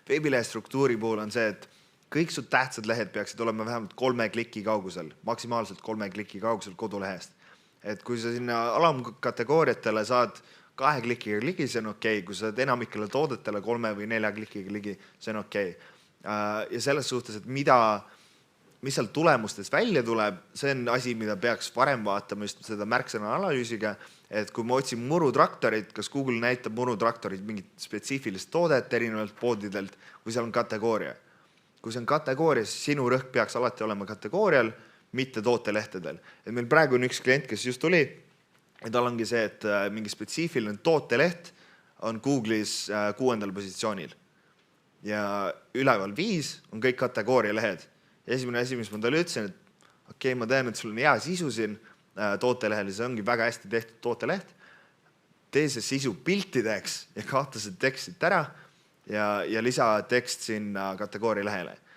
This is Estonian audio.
veebilehe struktuuri puhul on see, et kõik su tähtsad lehed peaksid olema vähemalt 3 kliki kaugusel, maksimaalselt 3 kliki kaugusel kodulehest. Et kui sa sinna alamkategooriatele saad 2 klikiga ligi, see on okei. Kui sa saad enamikele toodetele 3 või 4 klikiga ligi, see on okei. Ja selles suhtes, et mis seal tulemustes välja tuleb, see on asi, mida peaks varem vaatama just seda märksõna analüüsiga, et kui ma otsin murutraktorit, kas Google näitab murutraktorit mingit spetsiifilist toodet erinevalt poodidelt, kui seal on kategooria. Kui see on kategooria, siis sinu rõhk peaks alati olema kategoorial, mitte tootelehtedel. Et meil praegu on üks klient, kes just tuli, ja tal ongi see, et mingi spetsiifiline tooteleht on Google'is 6. positsioonil. Ja üleval 5 on kõik kategooria lehed. Esimene asi, mis ma talle ütlesin, et okei, ma tean, et sul on hea sisu siin tootelehel, see ongi väga hästi tehtud tooteleht. Tee see sisu piltideks ja kaota see tekstit ära ja lisa tekst sinna kategooria lehele.